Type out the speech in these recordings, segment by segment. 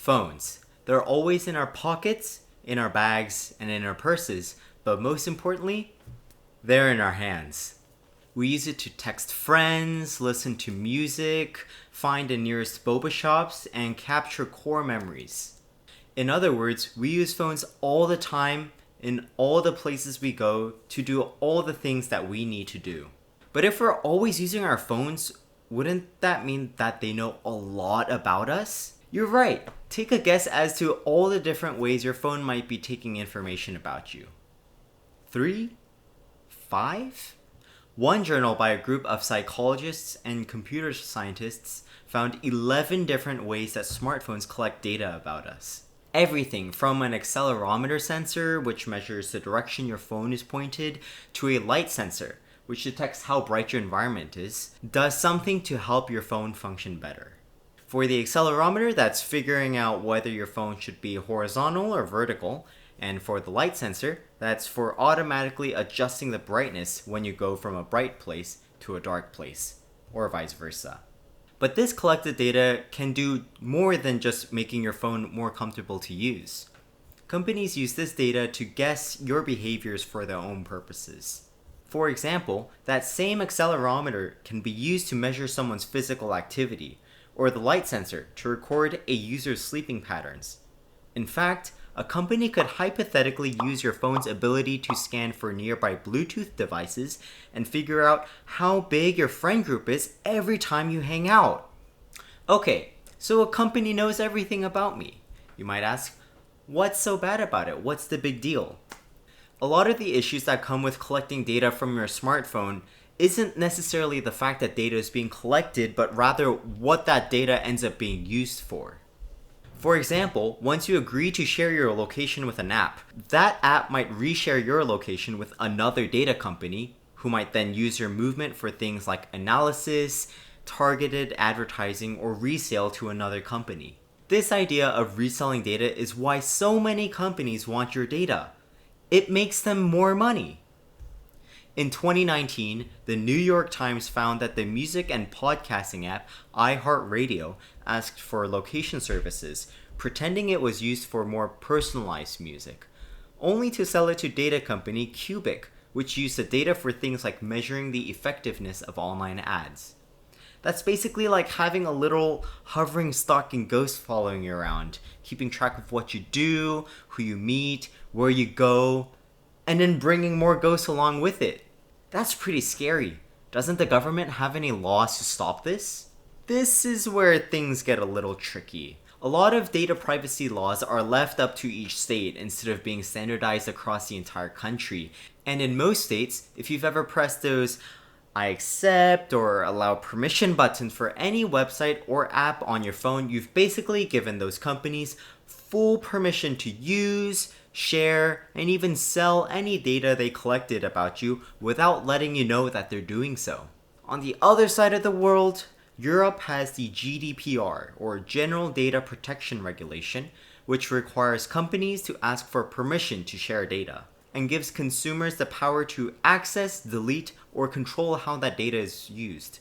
Phones. They're always in our pockets, in our bags, and in our purses, but most importantly, they're in our hands. We use it to text friends, listen to music, find the nearest boba shops, and capture core memories. In other words, we use phones all the time in all the places we go to do all the things that we need to do. But if we're always using our phones, wouldn't that mean that they know a lot about us? You're right. Take a guess as to all the different ways your phone might be taking information about you. 3? 5? One journal by a group of psychologists and computer scientists found 11 different ways that smartphones collect data about us. Everything from an accelerometer sensor, which measures the direction your phone is pointed, to a light sensor, which detects how bright your environment is, does something to help your phone function better. For the accelerometer, that's figuring out whether your phone should be horizontal or vertical, and for the light sensor, that's for automatically adjusting the brightness when you go from a bright place to a dark place, or vice versa. But this collected data can do more than just making your phone more comfortable to use. Companies use this data to guess your behaviors for their own purposes. For example, that same accelerometer can be used to measure someone's physical activity, or the light sensor to record a user's sleeping patterns. In fact, a company could hypothetically use your phone's ability to scan for nearby Bluetooth devices and figure out how big your friend group is every time you hang out. Okay, so a company knows everything about me. You might ask, what's so bad about it? What's the big deal? A lot of the issues that come with collecting data from your smartphone isn't necessarily the fact that data is being collected, but rather what that data ends up being used for. For example, once you agree to share your location with an app, that app might reshare your location with another data company, who might then use your movement for things like analysis, targeted advertising, or resale to another company. This idea of reselling data is why so many companies want your data. It makes them more money. In 2019, the New York Times found that the music and podcasting app iHeartRadio asked for location services, pretending it was used for more personalized music, only to sell it to data company Cubic, which used the data for things like measuring the effectiveness of online ads. That's basically like having a little hovering stalking ghost following you around, keeping track of what you do, who you meet, where you go, and then bringing more ghosts along with it. That's pretty scary. Doesn't the government have any laws to stop this? This is where things get a little tricky. A lot of data privacy laws are left up to each state instead of being standardized across the entire country. And in most states, if you've ever pressed those I accept or allow permission buttons for any website or app on your phone, you've basically given those companies full permission to use, share, and even sell any data they collected about you without letting you know that they're doing so. On the other side of the world, Europe has the GDPR, or General Data Protection Regulation, which requires companies to ask for permission to share data, and gives consumers the power to access, delete, or control how that data is used.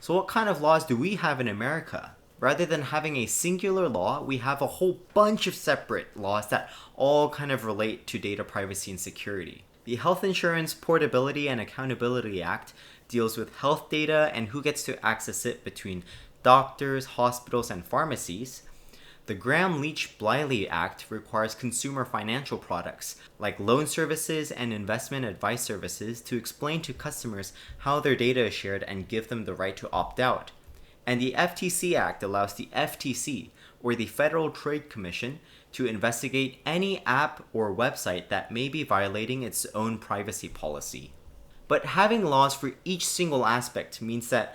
So what kind of laws do we have in America? Rather than having a singular law, we have a whole bunch of separate laws that all kind of relate to data privacy and security. The Health Insurance Portability and Accountability Act deals with health data and who gets to access it between doctors, hospitals, and pharmacies. The Gramm-Leach-Bliley Act requires consumer financial products, like loan services and investment advice services, to explain to customers how their data is shared and give them the right to opt out. And the FTC Act allows the FTC, or the Federal Trade Commission, to investigate any app or website that may be violating its own privacy policy. But having laws for each single aspect means that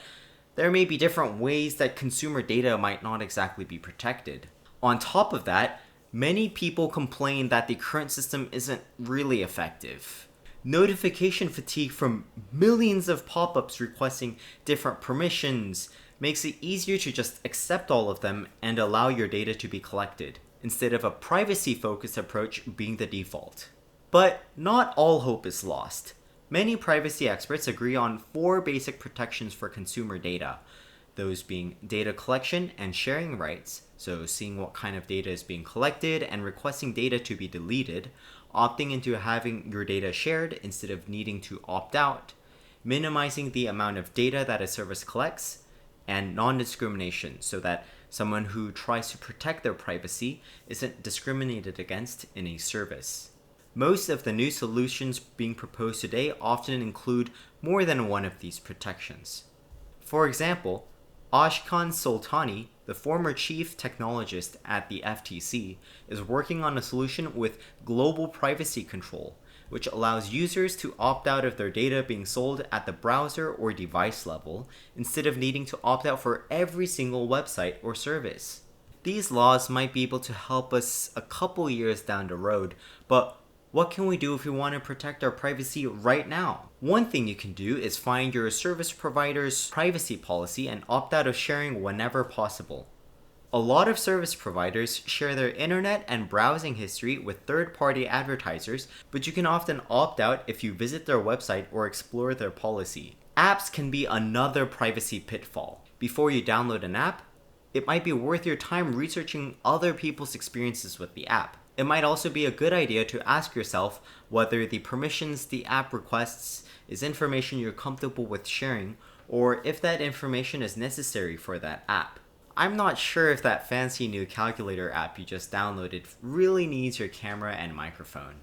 there may be different ways that consumer data might not exactly be protected. On top of that, many people complain that the current system isn't really effective. Notification fatigue from millions of pop-ups requesting different permissions makes it easier to just accept all of them and allow your data to be collected, instead of a privacy-focused approach being the default. But not all hope is lost. Many privacy experts agree on 4 basic protections for consumer data, those being data collection and sharing rights, so seeing what kind of data is being collected and requesting data to be deleted, opting into having your data shared instead of needing to opt out, minimizing the amount of data that a service collects, and non-discrimination so that someone who tries to protect their privacy isn't discriminated against in a service. Most of the new solutions being proposed today often include more than one of these protections. For example, Ashkan Soltani, the former chief technologist at the FTC, is working on a solution with global privacy control, which allows users to opt out of their data being sold at the browser or device level instead of needing to opt out for every single website or service. These laws might be able to help us a couple years down the road, but what can we do if we want to protect our privacy right now? One thing you can do is find your service provider's privacy policy and opt out of sharing whenever possible. A lot of service providers share their internet and browsing history with third-party advertisers, but you can often opt out if you visit their website or explore their policy. Apps can be another privacy pitfall. Before you download an app, it might be worth your time researching other people's experiences with the app. It might also be a good idea to ask yourself whether the permissions the app requests is information you're comfortable with sharing, or if that information is necessary for that app. I'm not sure if that fancy new calculator app you just downloaded really needs your camera and microphone.